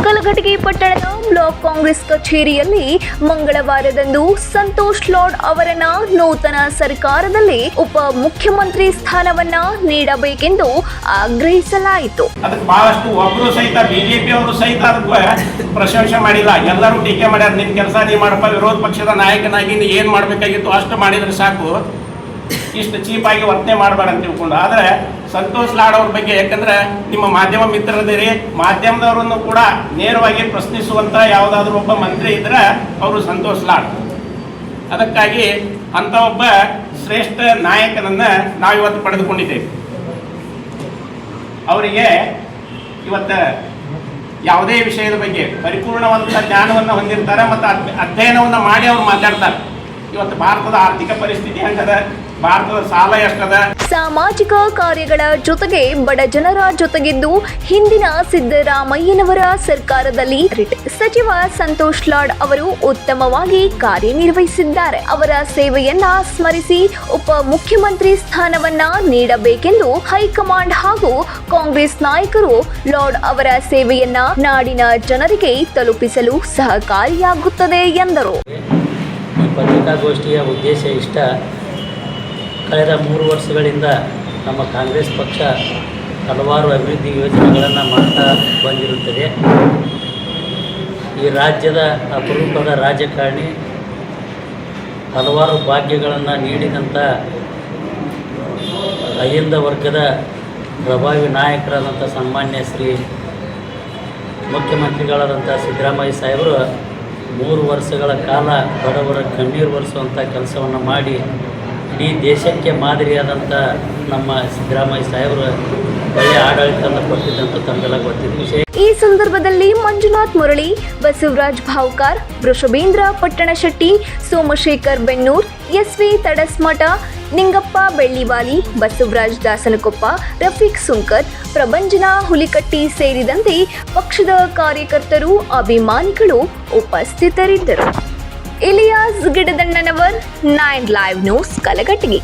ಕಲಘಟಗಿ ಪಟ್ಟಣದ ಬ್ಲಾಕ್ ಕಾಂಗ್ರೆಸ್ ಕಚೇರಿಯಲ್ಲಿ ಮಂಗಳವಾರದಂದು ಸಂತೋಷ್ ಲಾಡ್ ಅವರನ್ನ ನೂತನ ಸರ್ಕಾರದಲ್ಲಿ ಉಪ ಮುಖ್ಯಮಂತ್ರಿ ಸ್ಥಾನವನ್ನ ನೀಡಬೇಕೆಂದು ಆಗ್ರಹಿಸಲಾಯಿತು. ಅದಕ್ಕೆ ಬಹಳಷ್ಟು ಒಬ್ಬರು ಸಹಿತ ಬಿಜೆಪಿ ಅವರು ಸಹಿತ ಅದಕ್ಕೆ ಪ್ರಶಂಸೆ ಮಾಡಿಲ್ಲ. ಎಲ್ಲರೂ ಟೀಕೆ ಮಾಡ್ಯಾರ. ನಿನ್ ಕೆಲಸ ನೀ ಮಾಡಪ್ಪ, ವಿರೋಧ ಪಕ್ಷದ ನಾಯಕನಾಗಿ ನೀ ಏನ್ ಮಾಡ್ಬೇಕಾಗಿತ್ತು ಅಷ್ಟು ಮಾಡಿದ್ರೆ ಸಾಕು, ಇಷ್ಟು ಚೀಪಾಗಿ ವರ್ತನೆ ಮಾಡಬೇಡ ಅಂತ ತಿಳ್ಕೊಂಡು. ಆದರೆ ಸಂತೋಷ್ ಲಾಡ್ ಅವ್ರ ಬಗ್ಗೆ, ಯಾಕಂದ್ರೆ ನಿಮ್ಮ ಮಾಧ್ಯಮ ಮಿತ್ರರದಿರಿ, ಮಾಧ್ಯಮದವರನ್ನು ಕೂಡ ನೇರವಾಗಿ ಪ್ರಶ್ನಿಸುವಂತ ಯಾವುದಾದ್ರೂ ಒಬ್ಬ ಮಂತ್ರಿ ಇದ್ರೆ ಅವರು ಸಂತೋಷ್ ಲಾಡ್. ಅದಕ್ಕಾಗಿ ಅಂತ ಒಬ್ಬ ಶ್ರೇಷ್ಠ ನಾಯಕನನ್ನ ನಾವಿವತ್ತು ಪಡೆದುಕೊಂಡಿದ್ದೇವೆ. ಅವರಿಗೆ ಇವತ್ತು ಯಾವುದೇ ವಿಷಯದ ಬಗ್ಗೆ ಪರಿಪೂರ್ಣವಾದ ಜ್ಞಾನವನ್ನು ಹೊಂದಿರ್ತಾರೆ ಮತ್ತು ಅಧ್ಯಯನವನ್ನು ಮಾಡಿ ಅವ್ರು ಮಾತಾಡ್ತಾರೆ. ಇವತ್ತು ಭಾರತದ ಆರ್ಥಿಕ ಪರಿಸ್ಥಿತಿ ಹೆಂಗದ, ಭಾರತದ ಸಾಲ ಎಷ್ಟದ, ಸಾಮಾಜಿಕ ಕಾರ್ಯಗಳ ಜೊತೆಗೆ ಬಡ ಜನರ ಜೊತೆಗಿದ್ದು ಹಿಂದಿನ ಸಿದ್ದರಾಮಯ್ಯನವರ ಸರ್ಕಾರದಲ್ಲಿ ಸಚಿವ ಸಂತೋಷ್ ಲಾಡ್ ಅವರು ಉತ್ತಮವಾಗಿ ಕಾರ್ಯನಿರ್ವಹಿಸಿದ್ದಾರೆ. ಅವರ ಸೇವೆಯನ್ನ ಸ್ಮರಿಸಿ ಉಪ ಮುಖ್ಯಮಂತ್ರಿ ಸ್ಥಾನವನ್ನ ನೀಡಬೇಕೆಂದು ಹೈಕಮಾಂಡ್ ಹಾಗೂ ಕಾಂಗ್ರೆಸ್ ನಾಯಕರು ಲಾಡ್ ಅವರ ಸೇವೆಯನ್ನ ನಾಡಿನ ಜನರಿಗೆ ತಲುಪಿಸಲು ಸಹಕಾರಿಯಾಗುತ್ತದೆ ಎಂದರು. ಪತ್ರಿಕಾಗೋಷ್ಠಿಯ ಉದ್ದೇಶ ಇಷ್ಟ. ಕಳೆದ 3 ವರ್ಷಗಳಿಂದ ನಮ್ಮ ಕಾಂಗ್ರೆಸ್ ಪಕ್ಷ ಹಲವಾರು ಅಭಿವೃದ್ಧಿ ಯೋಜನೆಗಳನ್ನು ಮಾಡ್ತಾ ಬಂದಿರುತ್ತದೆ. ಈ ರಾಜ್ಯದ ಅಪರೂಪದ ರಾಜಕಾರಣಿ, ಹಲವಾರು ಭಾಗ್ಯಗಳನ್ನು ನೀಡಿದಂಥ ಅಹಿಂದ ವರ್ಗದ ಪ್ರಭಾವಿ ನಾಯಕರಾದಂಥ ಸನ್ಮಾನ್ಯ ಶ್ರೀ ಮುಖ್ಯಮಂತ್ರಿಗಳಾದಂಥ ಸಿದ್ದರಾಮಯ್ಯ ಸಾಹೇಬರು 3 ವರ್ಷಗಳ ಕಾಲ ಬಡವರ ಕಣ್ಣೀರು ಒರೆಸುವಂಥ ಕೆಲಸವನ್ನು ಮಾಡಿ ಇಡೀ ದೇಶಕ್ಕೆ ಮಾದರಿಯಾದಂಥ ನಮ್ಮ ಸಿದ್ದರಾಮಯ್ಯ ಸಾಹೇಬರು ಒಳ್ಳೆಯ ಆಡಳಿತವನ್ನು ಕೊಟ್ಟಿದ್ದಂತ ತಮಗೆಲ್ಲ ಗೊತ್ತಿದ್ದ ವಿಷಯ. ಈ ಸಂದರ್ಭದಲ್ಲಿ ಮಂಜುನಾಥ್ ಮುರಳಿ, ಬಸವರಾಜ್ ಭಾವ್ಕರ್, ವೃಷಭೇಂದ್ರ ಪಟ್ಟಣಶೆಟ್ಟಿ, ಸೋಮಶೇಖರ್ ಬೆನ್ನೂರ್, ಎಸ್ವಿ ತಡಸ್ಮಠ, ನಿಂಗಪ್ಪ ಬೆಳ್ಳಿವಾಲಿ, ಬಸವರಾಜ್ ದಾಸನಕೊಪ್ಪ, ರಫೀಕ್ ಸುಂಕರ್, ಪ್ರಭಂಜನ ಹುಲಿಕಟ್ಟಿ ಸೇರಿದಂತೆ ಪಕ್ಷದ ಕಾರ್ಯಕರ್ತರು, ಅಭಿಮಾನಿಗಳು ಉಪಸ್ಥಿತರಿದ್ದರು. Ilyas Gidadannanavar, 9 live news, Kalghatgi.